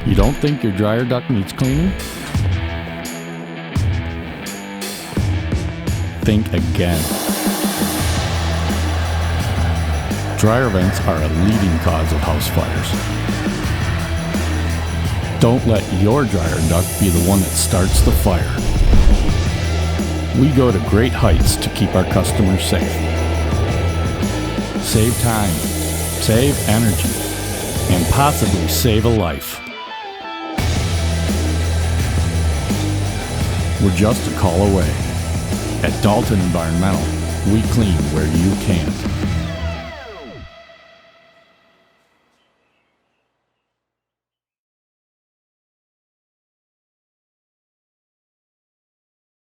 You don't think your dryer duct needs cleaning? Think again. Dryer vents are a leading cause of house fires. Don't let your dryer duct be the one that starts the fire. We go to great heights to keep our customers safe. Save time, save energy, and possibly save a life. We're just a call away. At Dalton Environmental, we clean where you can't.